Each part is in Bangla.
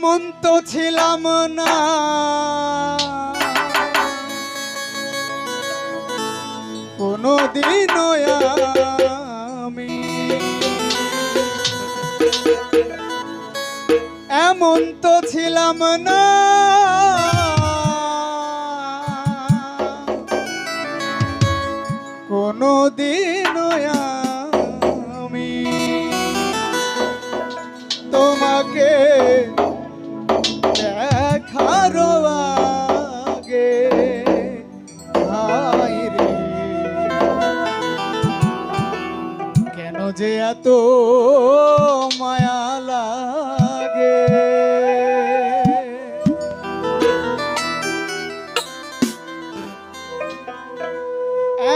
এমন তো ছিলাম না কোনদিনও আমি, এমন তো ছিলাম না কোনদিনও আমি তোমাকে দেখার আগে। হায় রে, কেন যে এত মায়া লাগে।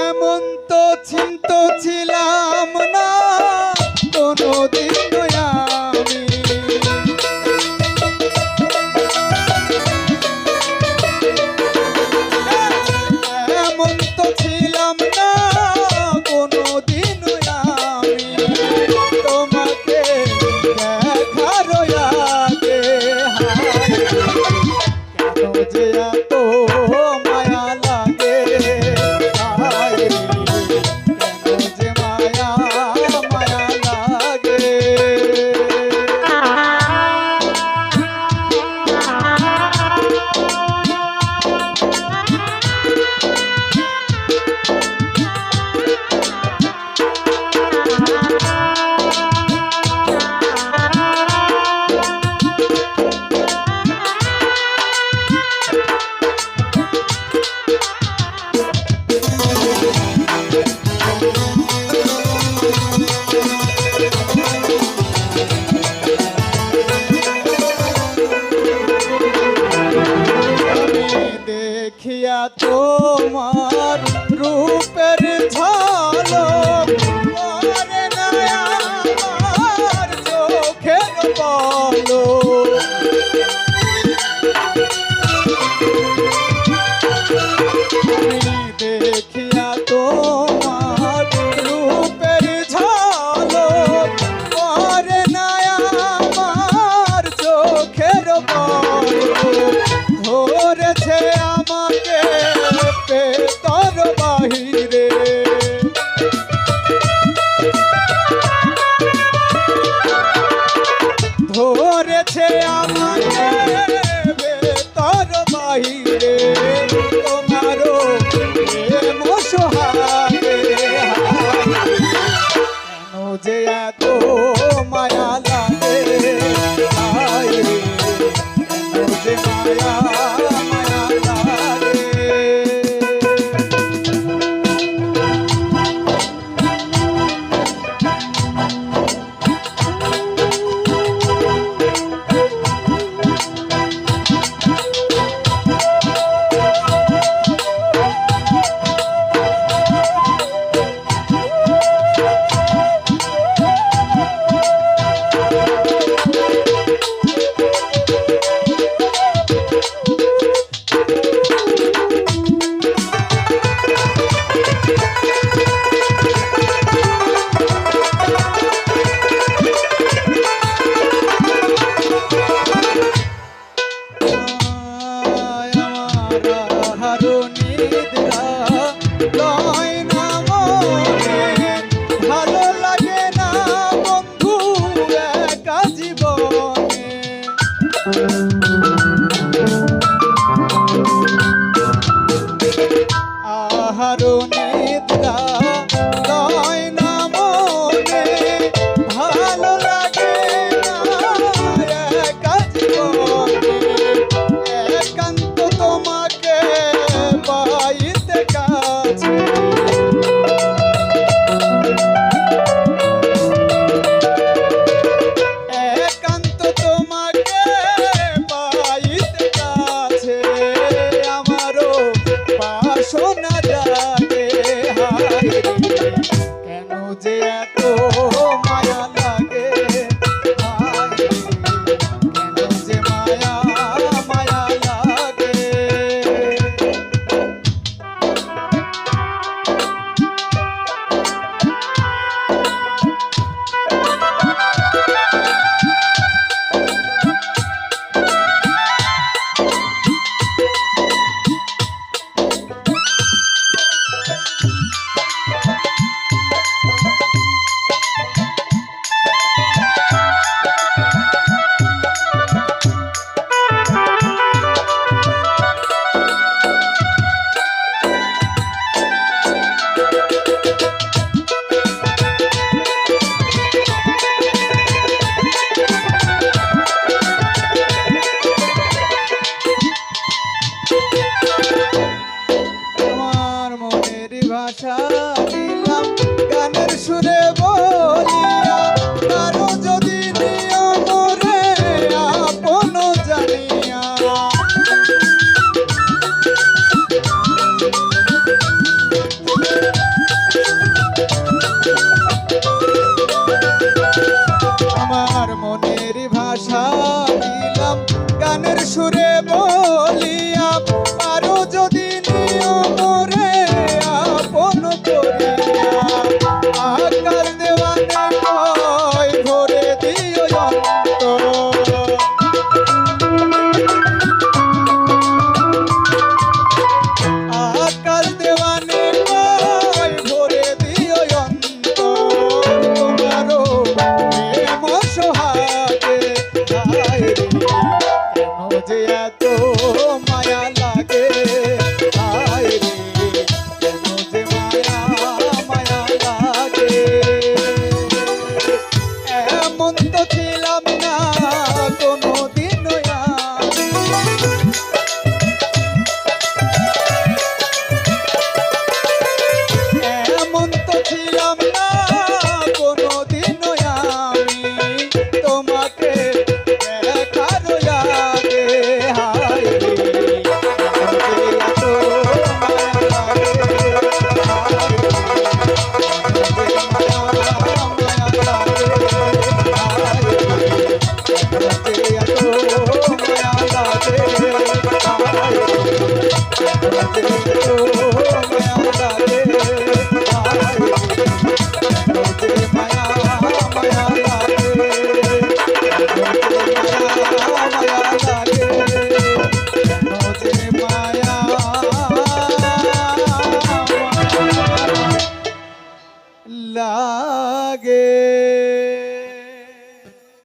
এমন তো ছিলাম না কোনদিন আমি, এমন তো ছিলাম না কোনদিন আমি তোমাকে দেখার আগে। কেন যে এত মায়া লাগে, কেন যে মায়া মায়া লাগে। দেখিয়া তোমার রূপের ঝলক পড়ে না আমার চোখের পলক। দেখিয়া তোমার রূপের ঝলক পড়ে না আমার চোখের পলক। ধরেছে আমাকে পেতর বাহিরে, ধরেছে আমাকে পেতর বাহিরে। তোমারও প্রেম সোহাগে, কেন যে এত মায়া লাগে। কেন যে মায়া মায়া লাগে। ভালো লাগে না বন্ধু একা জীবনে, আহারো নিদ্রা লয় না মনে। ভালো লাগে না একা জীবনে, একান্ত তোমাকে পাইতে কাছে। একান্ত তোমাকে পাইতে কাছে, আমারও বাসনা জাগে। মনের সুরে